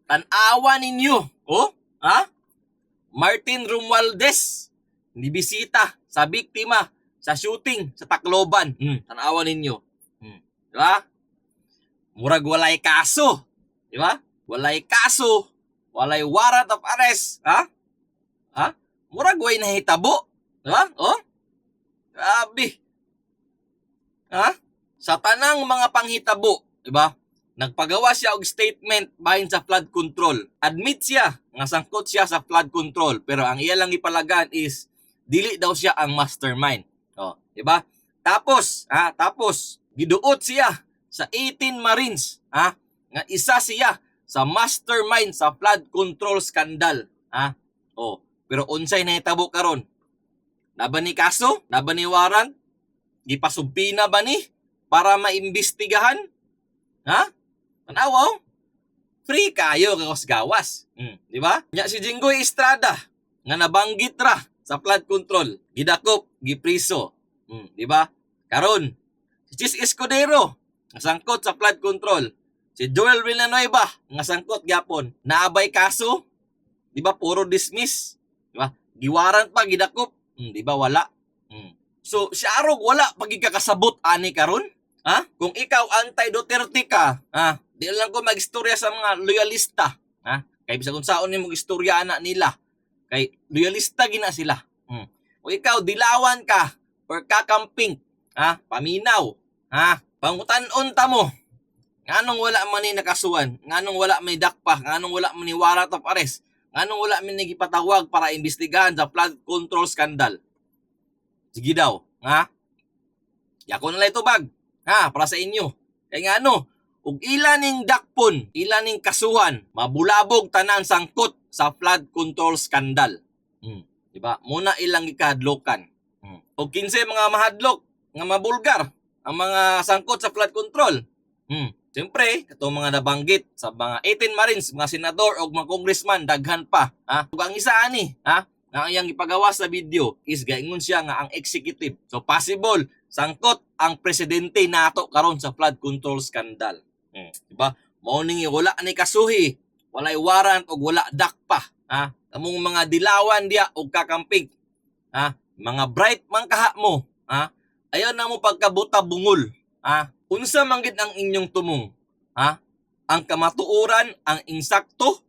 Tan-awa ninyo. Oh? Ha? Martin Romualdez, nibisita sa biktima sa shooting sa Tacloban. Tan-awa ninyo. Di ba? Murag walay kaso. Di ba? Walay kaso. Walay warrant of arrest. Ha? Ha? Murag way nahitabo. Di ba? Oh? Grabe. Ha? Sa tanang mga panghitabo, di ba? Nagpagawa siya og statement bahin sa flood control. Admit siya nga sangkot siya sa flood control, pero ang iya lang ipalagan is dili daw siya ang mastermind. Oh, di ba? Tapos giduot siya sa 18 Marines, ha? Nga isa siya sa mastermind sa flood control scandal, ha? Oh, pero unsay nahitabo karon? Naban ni kaso? Naban ni warrant? Gipasumpina ba ni para maimbestigahan? Ha? Manawaw? Free kayo kakos gawas. Di ba? Nya si Jinggoy Estrada nga nabanggit ra sa flood control, gidakop, gipriso. Di ba? Karon si Chis Escudero nga sangkot sa flood control. Si Joel Villanueva nga sangkot gyapon. Naabay kaso? Di ba puro dismiss? Di ba? Giwarant pa gidakop. Di ba wala? So si Arog wala pagigkakasabot ani karon? Ha? Kung ikaw anti-Duterte ka, ha? Di lang ko mag-istorya sa mga loyalista, ha? Kay bisag unsaon nimo istorya ana nila. Kay loyalista gina sila. Kung ikaw dilawan ka or kakamping, ha? Paminaw, ha? Pangutan-on ta mo. Nganong wala man ni nakasuhan? Nganong wala may dakpa? Nganong wala man ni warrant of arrest? Nganong wala man ni gipatawag para imbestigahan sa flood control scandal? Sige daw, ha? Yako na lang itubag. Ha, para sa inyo. Kaya nga ano, ug ilaning dakpon, ilaning kasuhan, mabulabog tanan sangkot sa flood control scandal. Diba? Muna ilang ikahadlokan. Ug 15 mga mahadlok, nga mabulgar, ang mga sangkot sa flood control. Siyempre, katong mga nabanggit sa mga 18 Marines, mga senador o mga congressman, daghan pa. Ha? Ug ang isa ani, ha? Ang iyang ipagawa sa video is gaingon siya nga ang executive. So possible, sangkot ang presidente nato karon sa flood control scandal. Diba? Mao ning wala ni kasuhi, walay warrant og wala dakpa, ha? Among mga dilawan diya og kakamping, ha? Mga bright man kaha mo, ha? Ayon na mo pagkabuta bungol, ha? Unsa man gid ang inyong tumong, ha? Ang kamatuoran, ang insakto,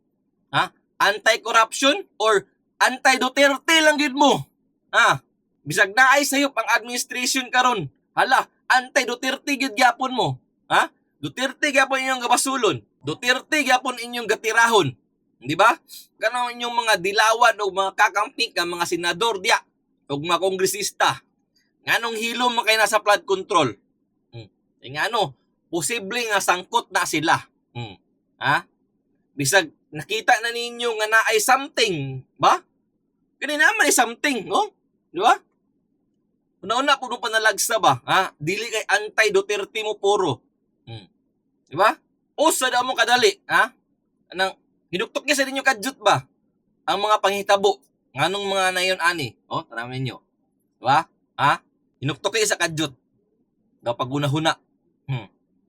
ha? Anti-corruption or anti-Duterte lang gid mo, ha? Bisag naay sayop ang administration karon. Hala, anti-Duterte gid gyapon mo. Ha? Duterte gyapon inyong gabasulon. Duterte gyapon inyong gatirahon. Di ba? Kanang inyong mga dilawan o mga kakamping ka mga senador diya o mga kongresista. Nganong hilom man kay nasa flood control? Ngano, posible nga sangkot na sila. Ha? Bisag nakita na ninyo nga naay something, ba? Kani naman ay something, no? Di ba? Una-una po nung panalagsa ba? Ha? Dili kay anti-Duterte mo puro. Di ba? O sa mo kadali, ha? Anang hinuktok niya sa ninyo kadyut ba? Ang mga panghitabo. Nganong mga nayon ani? O, tanaman ninyo. Di ba? Ha? Hinuktok niya sa kadyut. Daw paguna-huna.